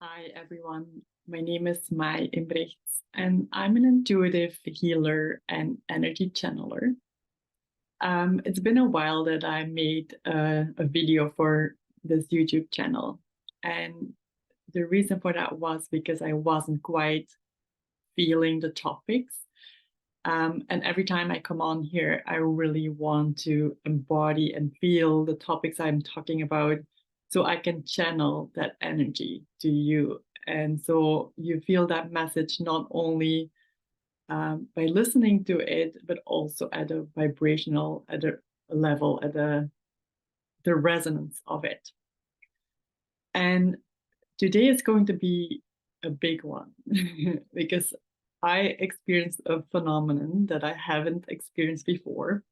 Hi, everyone. My name is Mai Imbrechts, and I'm an intuitive healer and energy channeler. It's been a while that I made a video for this YouTube channel. And the reason for that was because I wasn't quite feeling the topics. And every time I come on here, I really want to embody and feel the topics I'm talking about so I can channel that energy to you. And so you feel that message not only by listening to it, but also at a vibrational, at a level, at the resonance of it. And today is going to be a big one because I experienced a phenomenon that I haven't experienced before.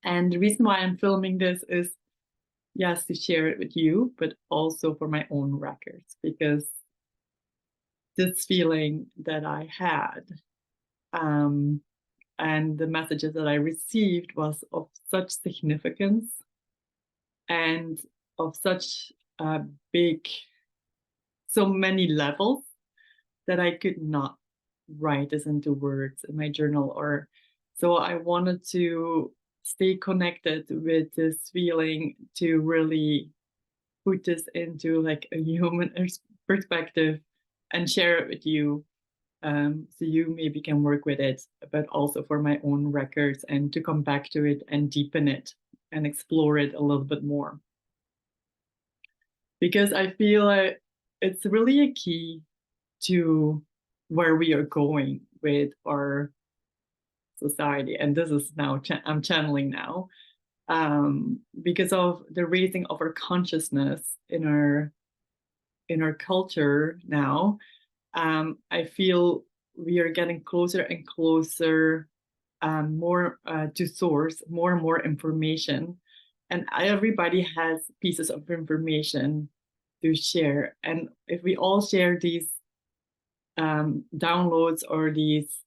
And the reason why I'm filming this is, yes, to share it with you, but also for my own records, because this feeling that I had and the messages that I received was of such significance and of such a big, so many levels that I could not write this into words in my journal. Or so I wanted to stay connected with this feeling to really put this into like a human perspective and share it with you, so you maybe can work with it, but also for my own records and to come back to it and deepen it and explore it a little bit more, because I feel like it's really a key to where we are going with our society. And this is now I'm channeling now, because of the raising of our consciousness in our culture now. I feel we are getting closer and closer, more to source, more and more information, and everybody has pieces of information to share. And if we all share these downloads or these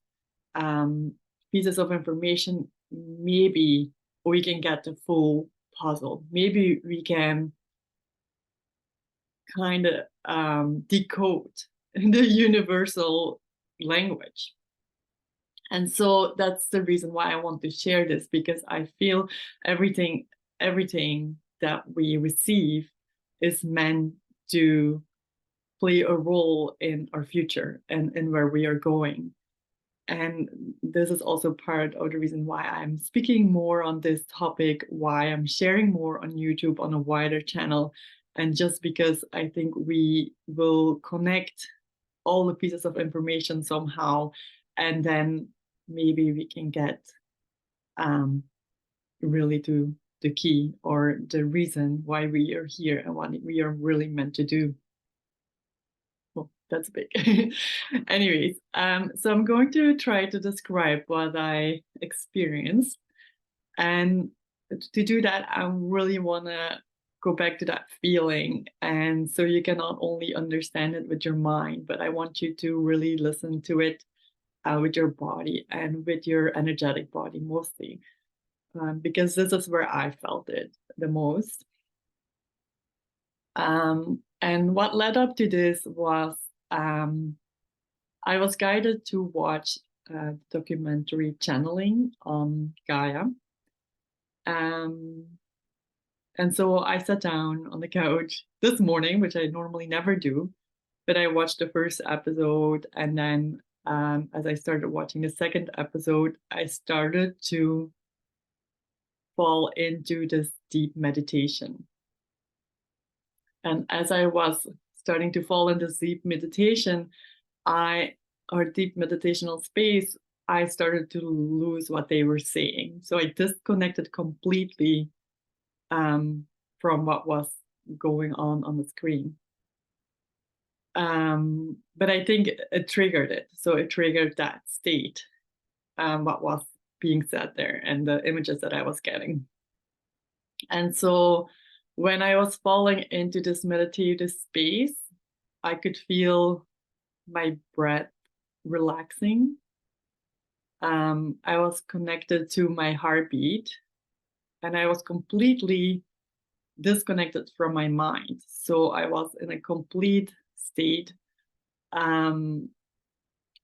um, pieces of information, maybe we can get the full puzzle. Maybe we can kind of decode the universal language. And so that's the reason why I want to share this, because I feel everything that we receive is meant to play a role in our future and in where we are going. And this is also part of the reason why I'm speaking more on this topic, why I'm sharing more on YouTube on a wider channel. And just because I think we will connect all the pieces of information somehow, and then maybe we can get really to the key or the reason why we are here and what we are really meant to do. Well, that's big. Anyways, so I'm going to try to describe what I experienced. And to do that, I really want to go back to that feeling. And so you can not only understand it with your mind, but I want you to really listen to it with your body and with your energetic body mostly, because this is where I felt it the most. And what led up to this was I was guided to watch a documentary channeling on Gaia. And so I sat down on the couch this morning, which I normally never do, but I watched the first episode. And then as I started watching the second episode, I started to fall into this deep meditation. And as I was starting to fall into deep meditation, or deep meditational space, I started to lose what they were saying. So I disconnected completely from what was going on the screen. But I think it triggered it. So it triggered that state, what was being said there and the images that I was getting. And so when I was falling into this meditative space, I could feel my breath relaxing. I was connected to my heartbeat, and I was completely disconnected from my mind. So I was in a complete state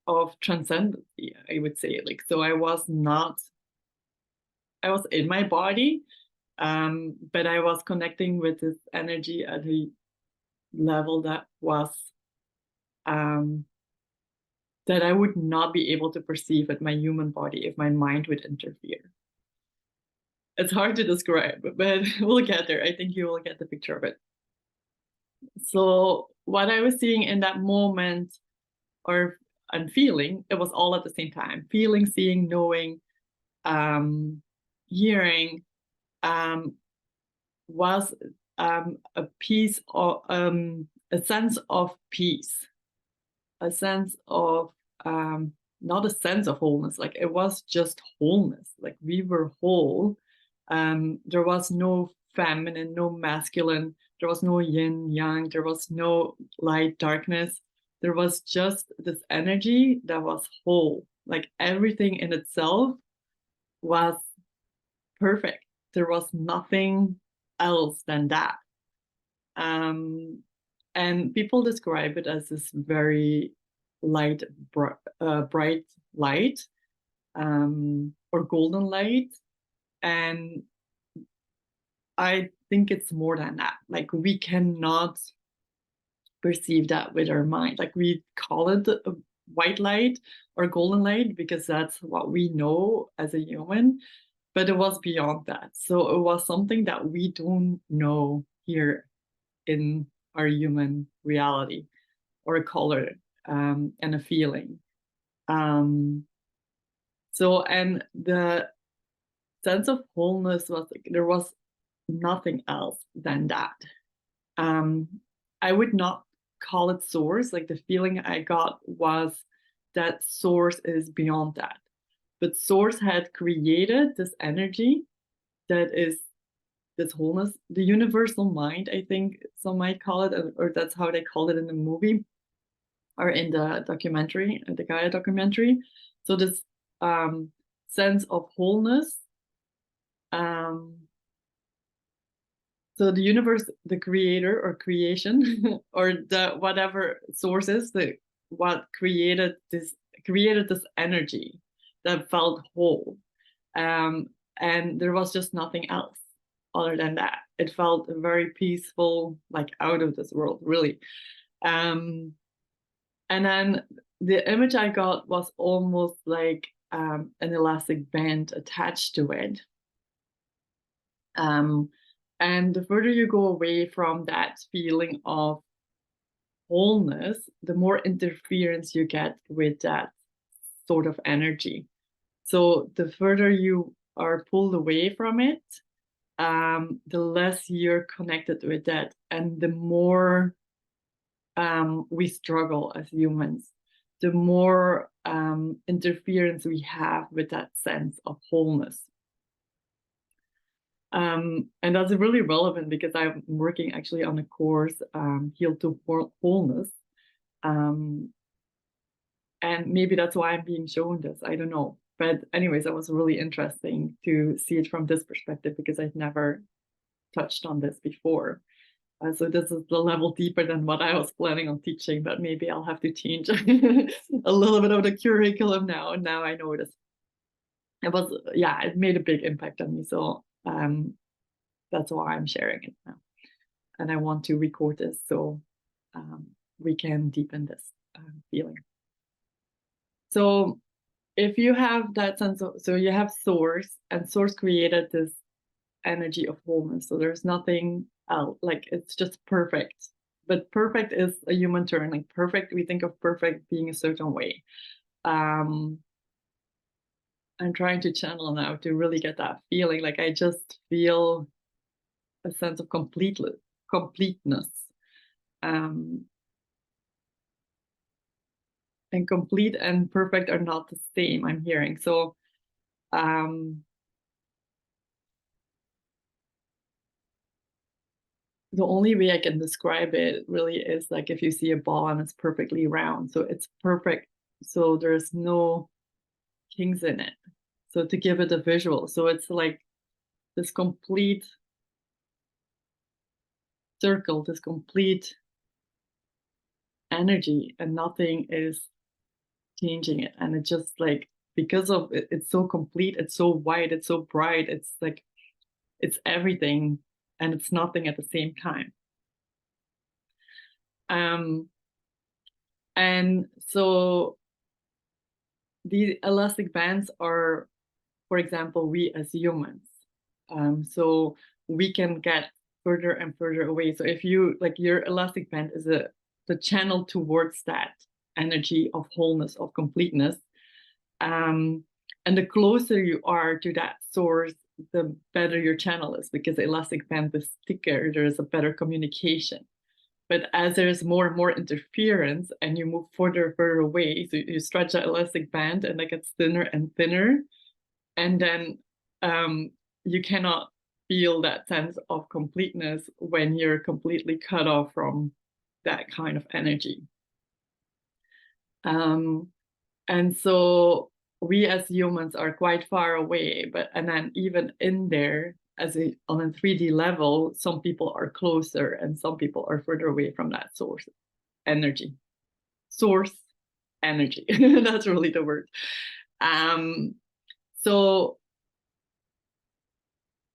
of transcendency, I would say. Like, so I was in my body, but I was connecting with this energy at a level that was that I would not be able to perceive with my human body if my mind would interfere. It's hard to describe, but we'll get there. I think you will get the picture of it. So what I was seeing in that moment, or and feeling, it was all at the same time. Feeling, seeing, knowing, hearing, was a piece of a sense of peace, a sense of not a sense of wholeness. Like, it was just wholeness. Like, we were whole. There was no feminine, no masculine. There was no yin yang. There was no light, darkness. There was just this energy that was whole. Like, everything in itself was perfect. There was nothing else than that. And people describe it as this very light, bright light, or golden light. And I think it's more than that. Like, we cannot perceive that with our mind. Like, we call it a white light or golden light because that's what we know as a human, but it was beyond that. So it was something that we don't know here in our human reality, or a color, and a feeling. So, and the sense of wholeness was like, there was nothing else than that. I would not call it source. Like, the feeling I got was that source is beyond that. But source had created this energy that is this wholeness, the universal mind, I think some might call it, or that's how they called it in the movie or in the documentary, the Gaia documentary. So this sense of wholeness. So the universe, the creator or creation, or the whatever sources, what created this energy that felt whole, and there was just nothing else other than that. It felt very peaceful, like out of this world, really. And then the image I got was almost like an elastic band attached to it. And the further you go away from that feeling of wholeness, the more interference you get with that sort of energy. So the further you are pulled away from it, the less you're connected with that, and the more we struggle as humans, the more interference we have with that sense of wholeness. And that's really relevant because I'm working actually on a course, Heal to Wholeness. And maybe that's why I'm being shown this. I don't know. But anyways, it was really interesting to see it from this perspective because I've never touched on this before. So this is the level deeper than what I was planning on teaching, but maybe I'll have to change a little bit of the curriculum now. And now I know this. It made a big impact on me. So that's why I'm sharing it now. And I want to record this so we can deepen this feeling. So if you have that sense of, so you have source, and source created this energy of wholeness. So there's nothing else, like it's just perfect. But perfect is a human term. Like, perfect, we think of perfect being a certain way. I'm trying to channel now to really get that feeling. Like, I just feel a sense of completeness. And complete and perfect are not the same, I'm hearing. So the only way I can describe it really is like if you see a ball and it's perfectly round. So it's perfect. So there's no kinks in it. So to give it a visual. So it's like this complete circle, this complete energy, and nothing is changing it. And it's just like, because of it, it's so complete, it's so wide, it's so bright, it's like it's everything and it's nothing at the same time. And so the elastic bands are, for example, we as humans. So we can get further and further away. So if you like, your elastic band is the channel towards that energy of wholeness, of completeness. And the closer you are to that source, the better your channel is, because the elastic band is thicker, there is a better communication. But as there's more and more interference and you move further and further away, so you stretch that elastic band and it gets thinner and thinner, and then you cannot feel that sense of completeness when you're completely cut off from that kind of energy. And so we as humans are quite far away, and then even in there, on a 3D level, some people are closer and some people are further away from that source energy. Source energy. That's really the word. So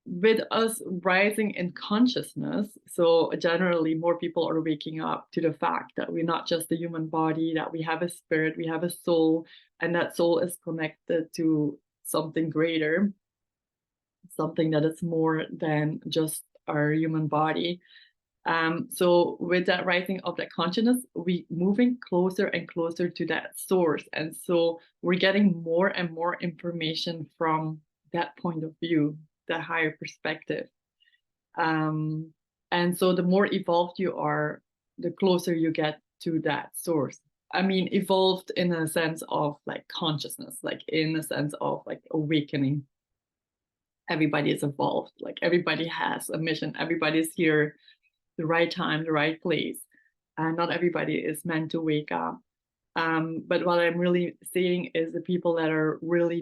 with us rising in consciousness, so generally more people are waking up to the fact that we're not just a human body, that we have a spirit, we have a soul, and that soul is connected to something greater, something that is more than just our human body. So with that rising of that consciousness, we moving closer and closer to that source. And so we're getting more and more information from that point of view, the higher perspective. And so the more evolved you are, the closer you get to that source. I mean, evolved in a sense of like consciousness, like in a sense of like awakening. Everybody is evolved, like everybody has a mission, everybody's here the right time, the right place. And not everybody is meant to wake up. But what I'm really seeing is the people that are really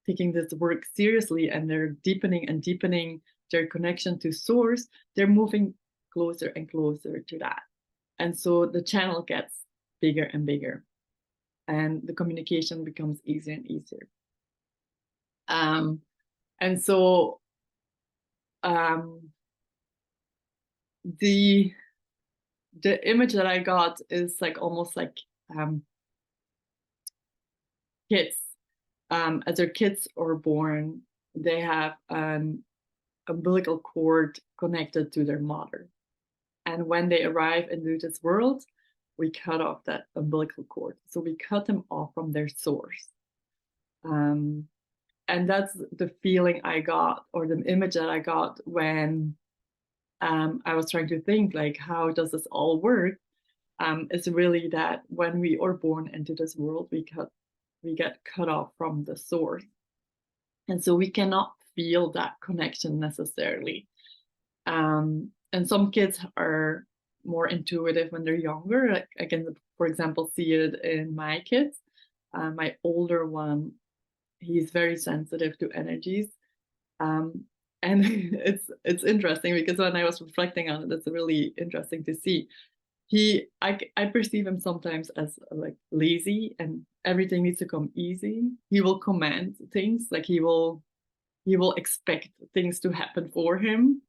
taking this work seriously, and they're deepening and deepening their connection to source, they're moving closer and closer to that. And so the channel gets bigger and bigger, and the communication becomes easier and easier. And so the image that I got is like almost like kids. As their kids are born, they have an umbilical cord connected to their mother. And when they arrive into this world, we cut off that umbilical cord. So we cut them off from their source. And that's the feeling I got, or the image that I got when I was trying to think, like, how does this all work? It's really that when we are born into this world, we get cut off from the source. And so we cannot feel that connection necessarily. And some kids are more intuitive when they're younger. Like, I can, for example, see it in my kids. My older one, he's very sensitive to energies. And it's interesting because when I was reflecting on it, it's really interesting to see. I perceive him sometimes as like lazy, and everything needs to come easy. He will command things, like he will expect things to happen for him.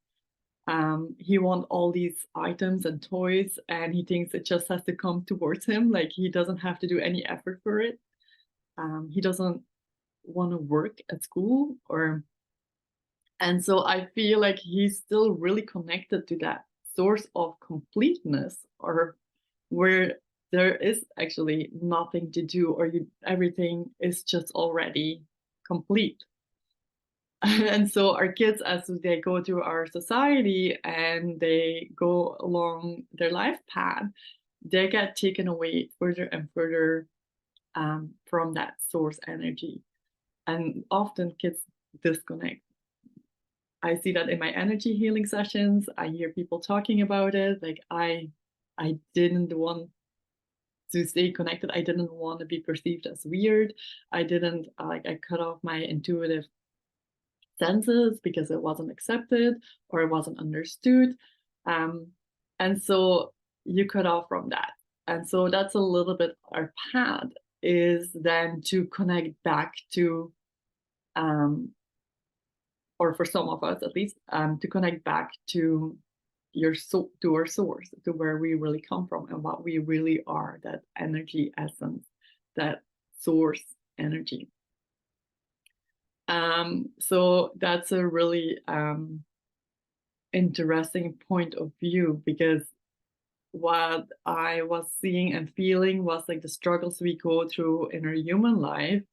He wants all these items and toys, and he thinks it just has to come towards him. Like he doesn't have to do any effort for it. He doesn't want to work at school, and so I feel like he's still really connected to that source of completeness, or where there is actually nothing to do, or everything is just already complete. And so our kids, as they go through our society and they go along their life path, they get taken away further and further from that source energy. And often kids disconnect. I see that in my energy healing sessions. I hear people talking about it. Like I didn't want to stay connected. I didn't want to be perceived as weird. I cut off my intuitive senses because it wasn't accepted or it wasn't understood. And so you cut off from that. And so that's a little bit our path, is then to connect back to, or for some of us at least, to connect back to to our source, to where we really come from and what we really are, that energy essence, that source energy. So that's a really interesting point of view, because what I was seeing and feeling was like the struggles we go through in our human life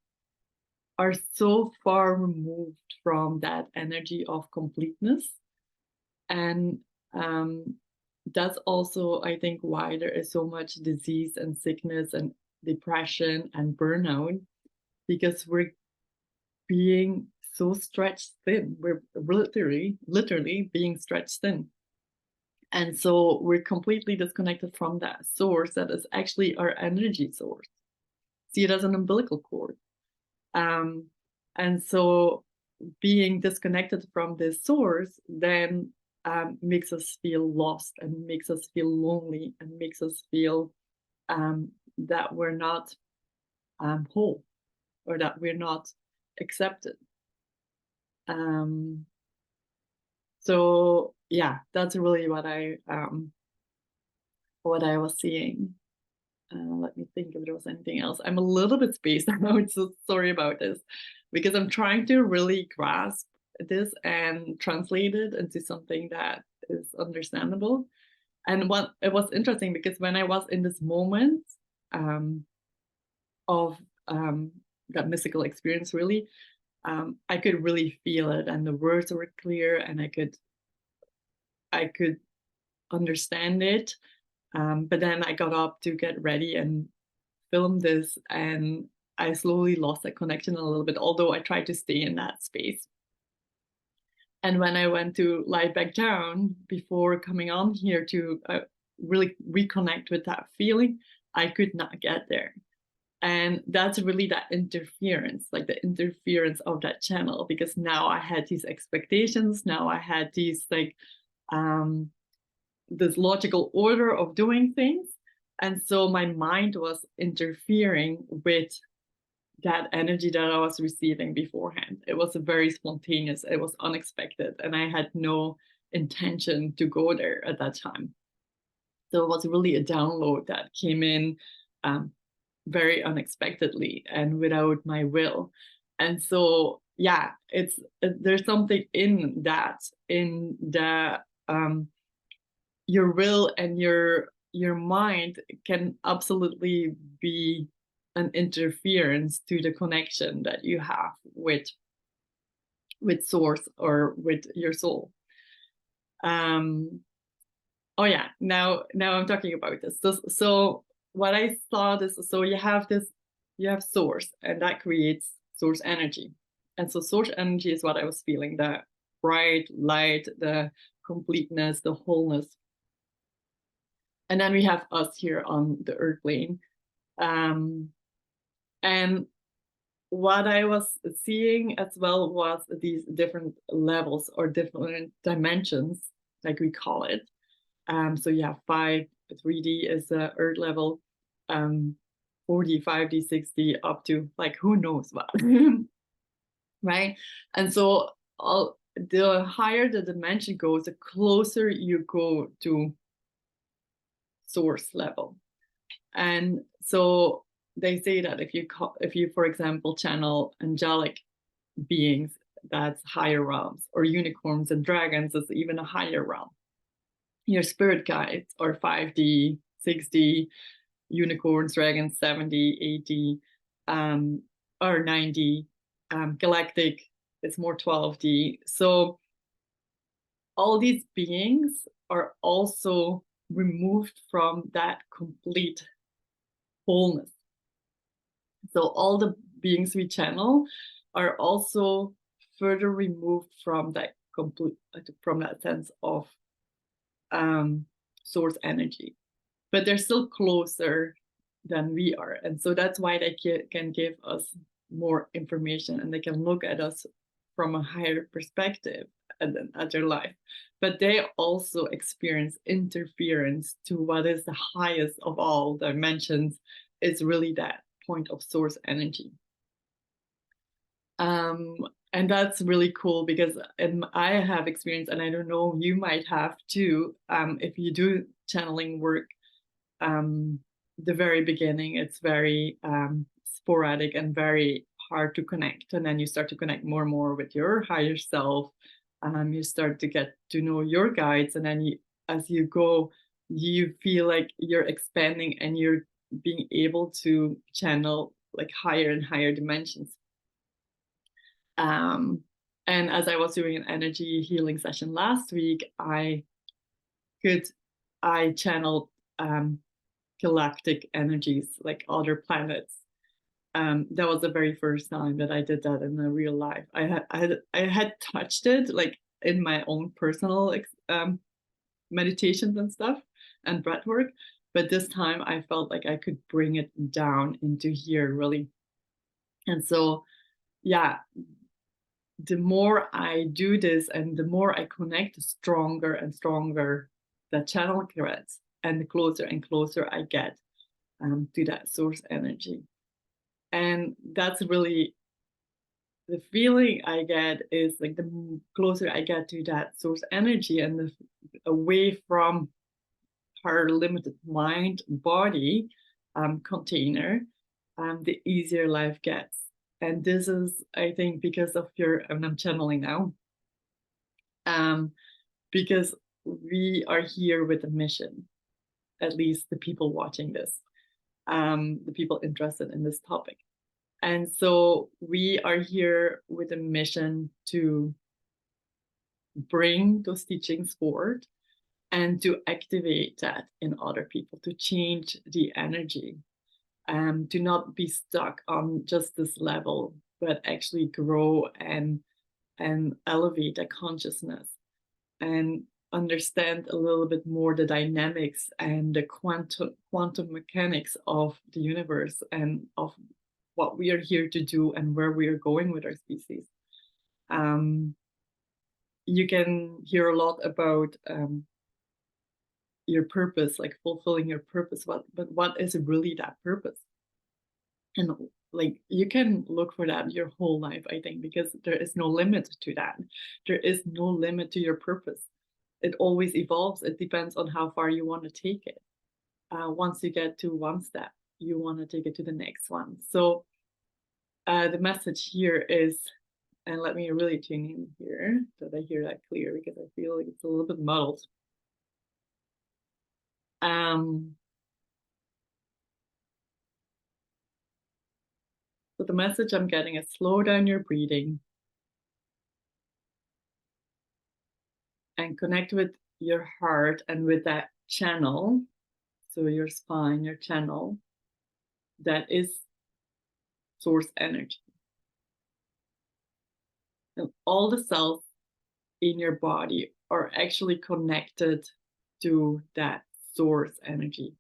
are so far removed from that energy of completeness. And that's also, I think, why there is so much disease and sickness and depression and burnout, because we're being so stretched thin. We're literally being stretched thin. And so we're completely disconnected from that source that is actually our energy source. See it as an umbilical cord. And so being disconnected from this source then makes us feel lost, and makes us feel lonely, and makes us feel that we're not whole, or that we're not accepted. So yeah, that's really what I was seeing. Let me think if there was anything else. I'm a little bit spaced out, so sorry about this, because I'm trying to really grasp this and translate it into something that is understandable. And what it was interesting, because when I was in this moment of that mystical experience, really, I could really feel it, and the words were clear, and I could understand it. But then I got up to get ready and film this, and I slowly lost that connection a little bit, although I tried to stay in that space. And when I went to lie back down before coming on here to really reconnect with that feeling, I could not get there. And that's really that interference, like the interference of that channel, because now I had these expectations, now I had these like this logical order of doing things. And so my mind was interfering with that energy that I was receiving beforehand. It was very spontaneous, it was unexpected, and I had no intention to go there at that time. So it was really a download that came in very unexpectedly and without my will. And so yeah, there's something in that, in the your will and your mind can absolutely be an interference to the connection that you have with source or with your soul. Oh yeah, now I'm talking about this. So what I thought is, so you have source, and that creates source energy. And so source energy is what I was feeling, the bright light, the completeness, the wholeness. And then we have us here on the earth plane. And what I was seeing as well was these different levels or different dimensions, like we call it. So you have 3D is the earth level, 4D, 5D, 6D, up to like who knows what, right? And so the higher the dimension goes, the closer you go to source level. And so they say that if you, for example, channel angelic beings, that's higher realms, or unicorns and dragons is even a higher realm. Your spirit guides are 5D, 6D, unicorns, dragons, 7D, 8D, or 9D. Galactic is more 12D. So all these beings are also removed from that complete wholeness. So all the beings we channel are also further removed from that sense of source energy, but they're still closer than we are. And so that's why they can give us more information, and they can look at us from a higher perspective. at their life. But they also experience interference to what is the highest of all dimensions. It's really that point of source energy. And that's really cool because I have experience, and I don't know, you might have too, if you do channeling work, the very beginning, it's very sporadic and very hard to connect. And then you start to connect more and more with your higher self. You start to get to know your guides. And then as you go, you feel like you're expanding and you're being able to channel like higher and higher dimensions. And as I was doing an energy healing session last week, I channeled galactic energies, like other planets. That was the very first time that I did that in a real life. I had touched it like in my own personal meditations and stuff and breath work, but this time I felt like I could bring it down into here really. And so, yeah, the more I do this and the more I connect, the stronger and stronger the channel gets, and the closer and closer I get to that source energy. And that's really the feeling I get is like the closer I get to that source energy and away from our limited mind body container, the easier life gets. And this is, I think, because of and I'm channeling now, because we are here with a mission, at least the people watching this, the people interested in this topic. And so we are here with a mission to bring those teachings forward and to activate that in other people, to change the energy, to not be stuck on just this level, but actually grow and elevate a consciousness and understand a little bit more the dynamics and the quantum mechanics of the universe and of what we are here to do and where we are going with our species. You can hear a lot about your purpose, like fulfilling your purpose, but what is really that purpose? And like you can look for that your whole life, I think, because there is no limit to that. There is no limit to your purpose. It always evolves. It depends on how far you want to take it. Once you get to one step, you want to take it to the next one. So the message here is, and let me really tune in here so that I hear that clear, because I feel like it's a little bit muddled. So the message I'm getting is slow down your breathing and connect with your heart and with that channel. So your spine, your channel, that is source energy. And all the cells in your body are actually connected to that source energy.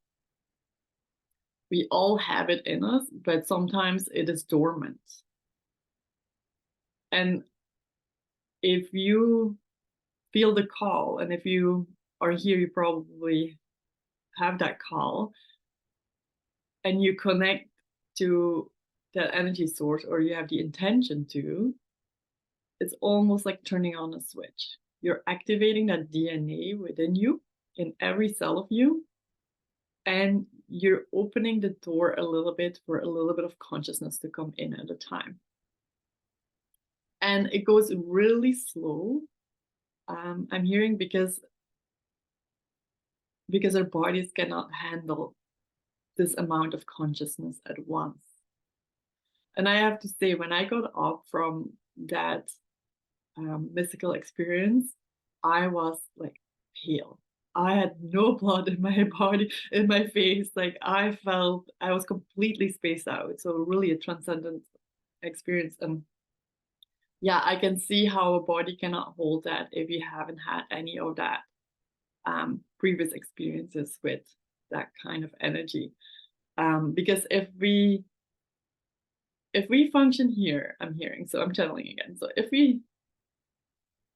We all have it in us, but sometimes it is dormant. And if you feel the call, and if you are here, you probably have that call, and you connect to that energy source, or you have the intention to, it's almost like turning on a switch. You're activating that DNA within you, in every cell of you, and you're opening the door a little bit for a little bit of consciousness to come in at a time. And it goes really slow. I'm hearing because our bodies cannot handle this amount of consciousness at once. And I have to say, when I got up from that mystical experience, I was like pale. I had no blood in my body, in my face. Like I felt I was completely spaced out. So really a transcendent experience. And yeah, I can see how a body cannot hold that if you haven't had any of that previous experiences with that kind of energy. Because if we function here, I'm hearing, so I'm channeling again. So if we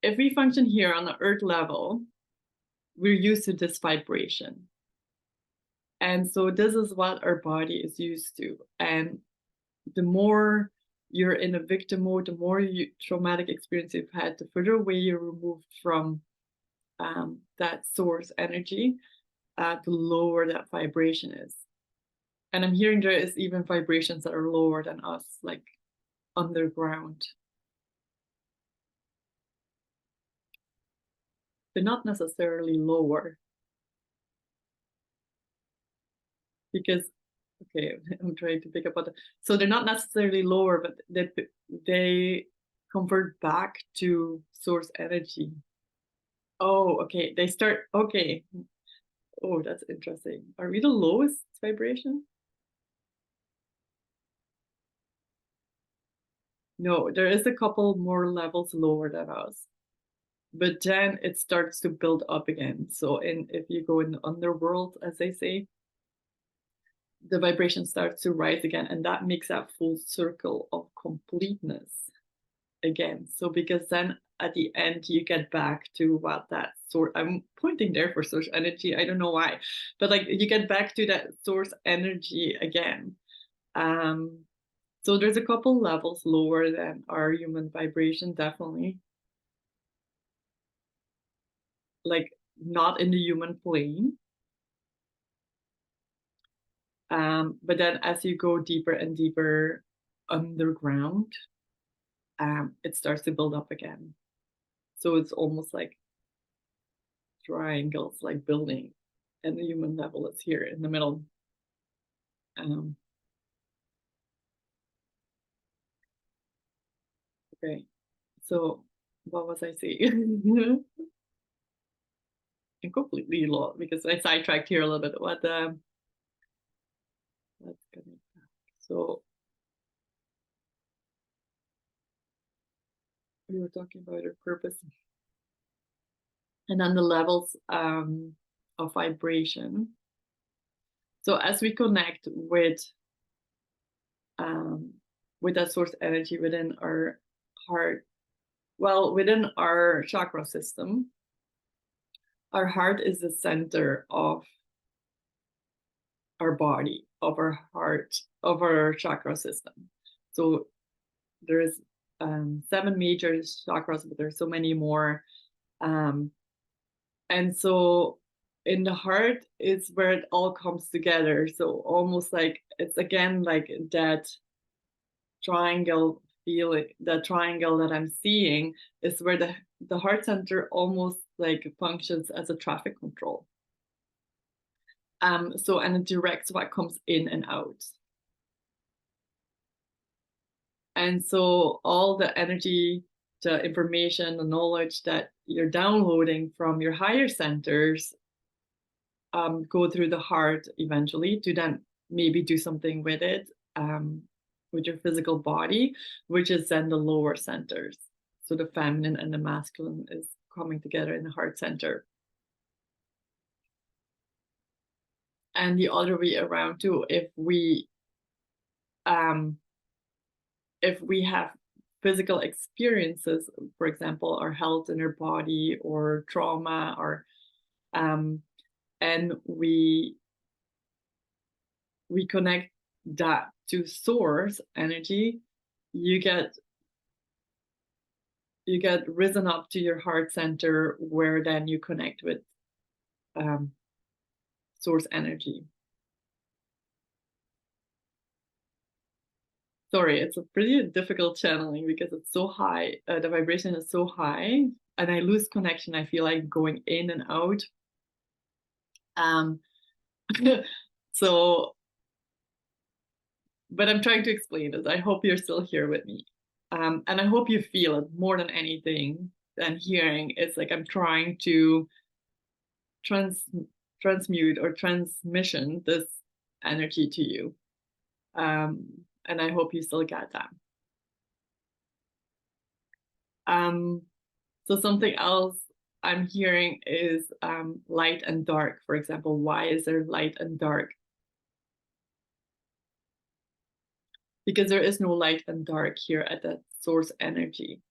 if we function here on the earth level, we're used to this vibration. And so this is what our body is used to. And the more you're in a victim mode, the more traumatic experience you've had, the further away you're removed from that source energy, the lower that vibration is. And I'm hearing there is even vibrations that are lower than us, like underground. They're not necessarily lower, because, okay, I'm trying to pick up on that. So they're not necessarily lower, but they convert back to source energy. Oh, okay. They start, okay. Oh, that's interesting. Are we the lowest vibration? No, there is a couple more levels lower than us. But then it starts to build up again. So if you go in the underworld, as they say, the vibration starts to rise again, and that makes that full circle of completeness again. So because then at the end you get back to what that sort, I'm pointing there for source energy, I don't know why, but like you get back to that source energy again. So there's a couple levels lower than our human vibration, definitely, like not in the human plane. But then as you go deeper and deeper underground, it starts to build up again. So it's almost like triangles, like building, and the human level is here in the middle. Okay, so what was I saying? I'm completely lost because I sidetracked here a little bit. Let's connect back. So we were talking about our purpose, and then the levels of vibration. So as we connect with that source energy within our heart, well, within our chakra system, our heart is the center of our body, of our heart, of our chakra system. So there's 7 major chakras, but there's so many more. And so in the heart is where it all comes together. So almost like it's again like that triangle feeling, the triangle that I'm seeing is where the heart center almost like functions as a traffic control. So, and it directs what comes in and out. And so all the energy, the information, the knowledge that you're downloading from your higher centers go through the heart eventually to then maybe do something with it, with your physical body, which is then the lower centers. So the feminine and the masculine is coming together in the heart center. And the other way around too, if we have physical experiences, for example, our health in our body or trauma, or and we connect that to source energy, you get risen up to your heart center, where then you connect with source energy. Sorry, it's a pretty difficult channeling because it's so high. The vibration is so high, and I lose connection. I feel like going in and out. So, but I'm trying to explain it. I hope you're still here with me. And I hope you feel it more than anything than hearing. It's like I'm trying to transmute or transmission this energy to you. And I hope you still get that. So something else I'm hearing is light and dark. For example, why is there light and dark? Because there is no light and dark here at that source energy.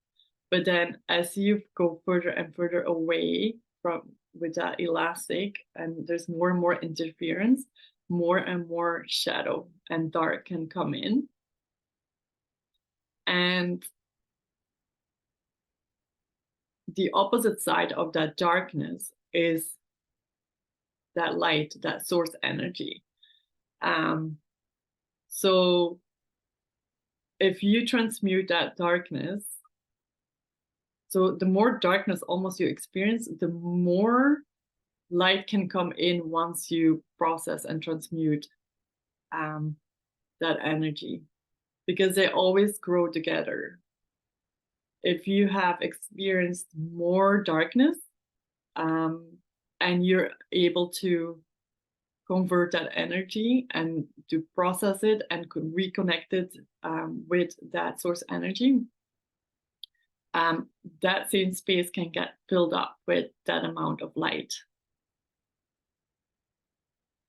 But then as you go further and further away from with that elastic, and there's more and more interference, more and more shadow and dark can come in. And the opposite side of that darkness is that light, that source energy. So if you transmute that darkness, so the more darkness almost you experience, the more light can come in once you process and transmute that energy, because they always grow together. If you have experienced more darkness, and you're able to convert that energy and to process it and could reconnect it with that source energy, that same space can get filled up with that amount of light.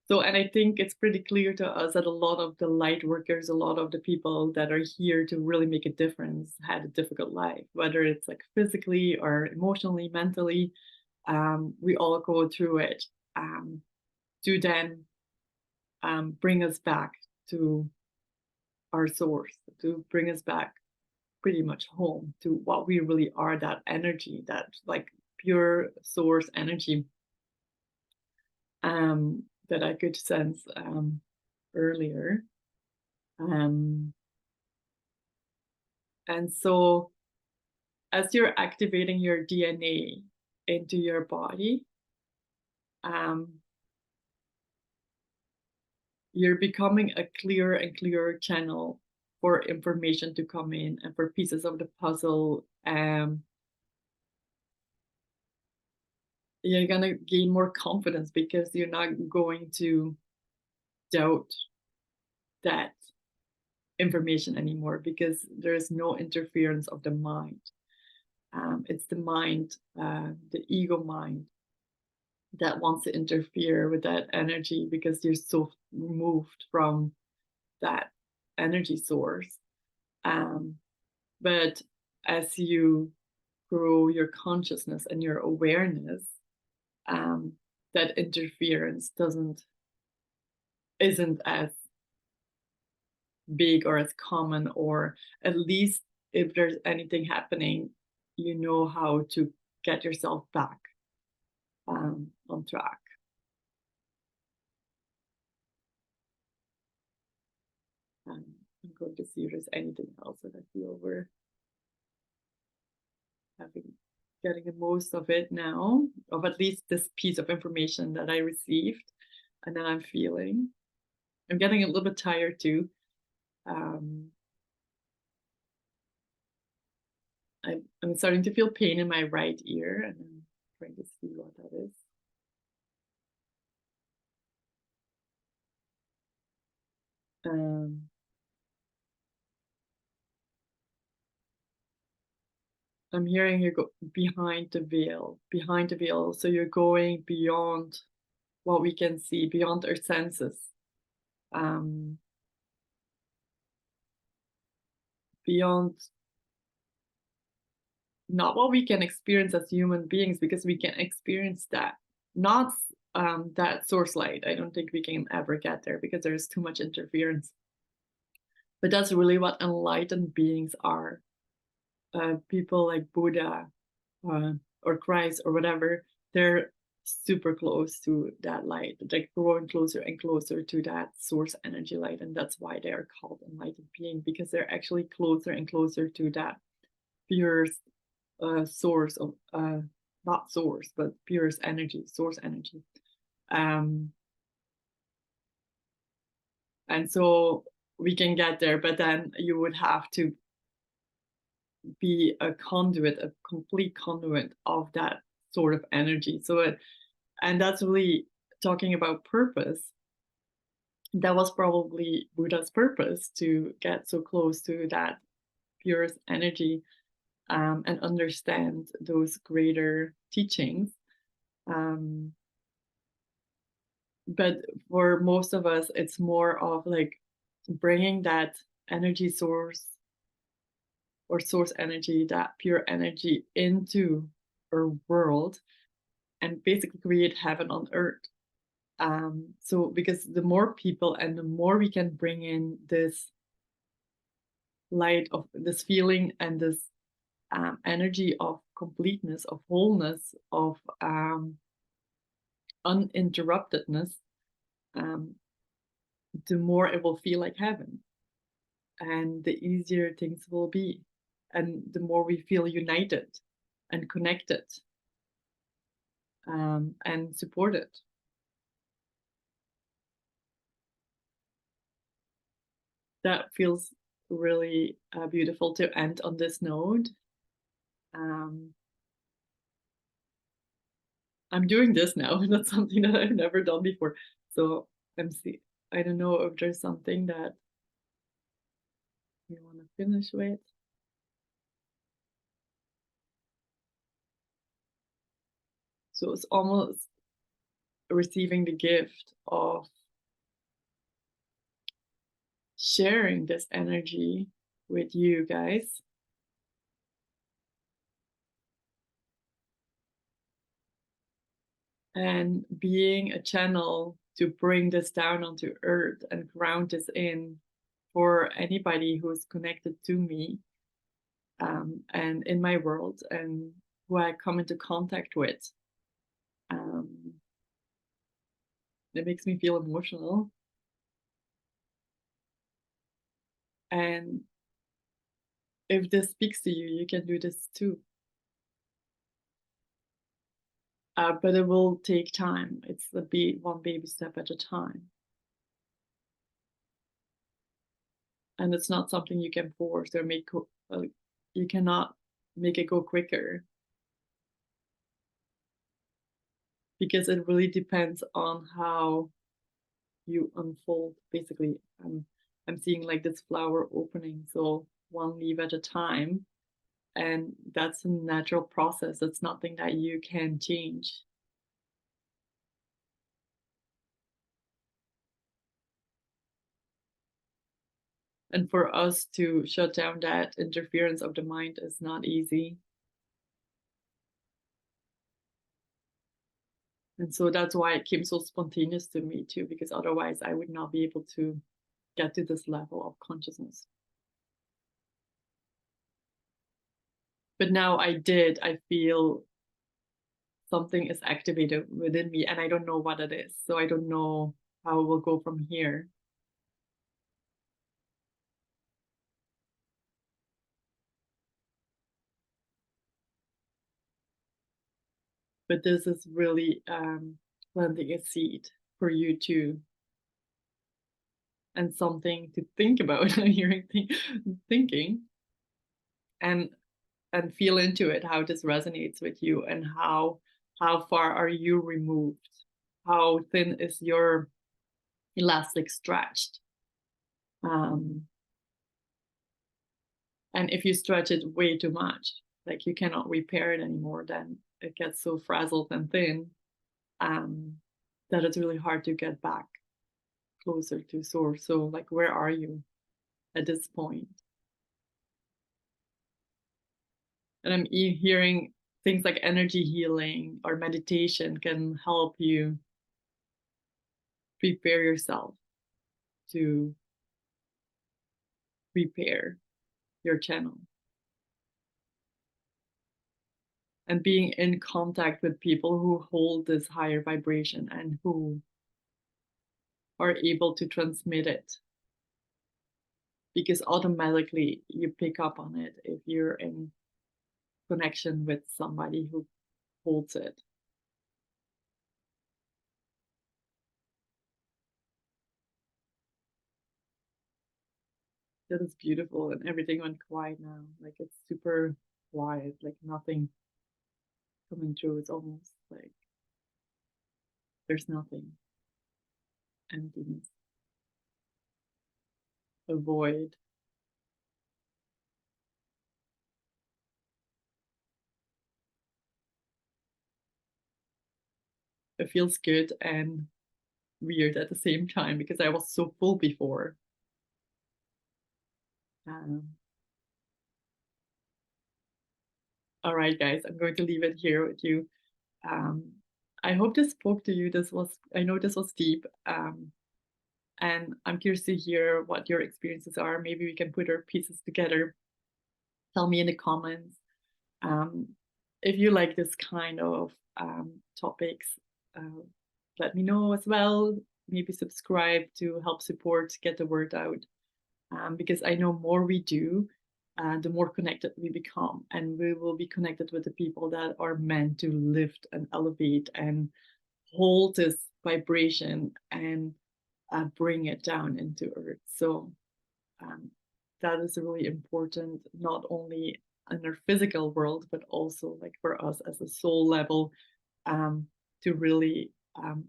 So, and I think it's pretty clear to us that a lot of the light workers, a lot of the people that are here to really make a difference had a difficult life, whether it's like physically or emotionally, mentally. We all go through it to then bring us back to our source, to bring us back pretty much home to what we really are, that energy, that like pure source energy that I could sense earlier. And so as you're activating your DNA into your body, you're becoming a clearer and clearer channel for information to come in and for pieces of the puzzle. You're going to gain more confidence because you're not going to doubt that information anymore, because there's no interference of the mind. It's the mind, the ego mind, that wants to interfere with that energy because you're so removed from that energy source. But as you grow your consciousness and your awareness, that interference isn't as big or as common, or at least if there's anything happening, you know how to get yourself back on track. I'm going to see if there's anything else that I feel we're getting the most of it now, of at least this piece of information that I received, and then I'm getting a little bit tired too. I'm starting to feel pain in my right ear, and I'm trying to see what that is. I'm hearing you go behind the veil. So you're going beyond what we can see, beyond our senses, beyond not what we can experience as human beings, because we can experience that, not that source light. I don't think we can ever get there because there's too much interference. But that's really what enlightened beings are. People like Buddha or Christ or whatever, they're super close to that light. They're growing closer and closer to that source energy light. And that's why they are called enlightened being, because they're actually closer and closer to that pure source of, not source, but purest energy, source energy. And so we can get there, but then you would have to be a conduit, a complete conduit of that sort of energy. So, and that's really talking about purpose. That was probably Buddha's purpose, to get so close to that purest energy and understand those greater teachings. But for most of us, it's more of like bringing that energy source or source energy, that pure energy into our world and basically create heaven on earth. So because the more people and the more we can bring in this light of this feeling and this energy of completeness, of wholeness, of uninterruptedness, um, the more it will feel like heaven and the easier things will be. And the more we feel united and connected and supported. That feels really beautiful to end on this note. I'm doing this now. That's something that I've never done before. So I don't know if there's something that you want to finish with. So it's almost receiving the gift of sharing this energy with you guys. And being a channel to bring this down onto earth and ground this in for anybody who's connected to me and in my world and who I come into contact with. It makes me feel emotional. And if this speaks to you, you can do this too. But it will take time. It's one baby step at a time. And it's not something you can force or you cannot make it go quicker. Because it really depends on how you unfold. Basically, I'm seeing like this flower opening, so one leaf at a time, and that's a natural process. It's nothing that you can change. And for us to shut down that interference of the mind is not easy. And so that's why it came so spontaneous to me too, because otherwise I would not be able to get to this level of consciousness. But now I feel something is activated within me and I don't know what it is. So I don't know how it will go from here. But this is really planting a seed for you too. And something to think about thinking and feel into it, how this resonates with you and how far are you removed? How thin is your elastic stretched? And if you stretch it way too much, like you cannot repair it anymore, then it gets so frazzled and thin that it's really hard to get back closer to source. So, like, where are you at this point? And I'm hearing things like energy healing or meditation can help you prepare yourself to repair your channel. And being in contact with people who hold this higher vibration and who are able to transmit it. Because automatically you pick up on it if you're in connection with somebody who holds it. That is beautiful, and everything went quiet now. Like it's super quiet, like nothing coming through. It's almost like there's nothing, emptiness, a void. It feels good and weird at the same time because I was so full before. Um, All right, guys, I'm going to leave it here with you. Um, I hope this spoke to you. I know this was deep. And I'm curious to hear what your experiences are. Maybe we can put our pieces together. Tell me in the comments. Um, if you like this kind of topics, uh, let me know as well. Maybe subscribe to help support, get the word out. Because I know more we do, the more connected we become. And we will be connected with the people that are meant to lift and elevate and hold this vibration and bring it down into earth. So um, that is really important, not only in our physical world, but also like for us as a soul level, um, to really, I'm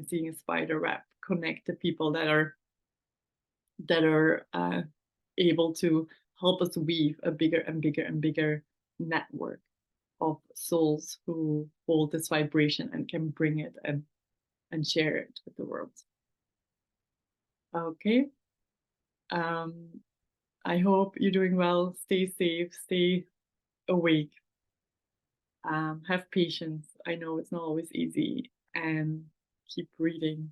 seeing a spider web, connect the people that are able to help us weave a bigger and bigger and bigger network of souls who hold this vibration and can bring it and share it with the world. Okay. Um, I hope you're doing well. Stay safe, stay awake, have patience. I know it's not always easy, and keep breathing.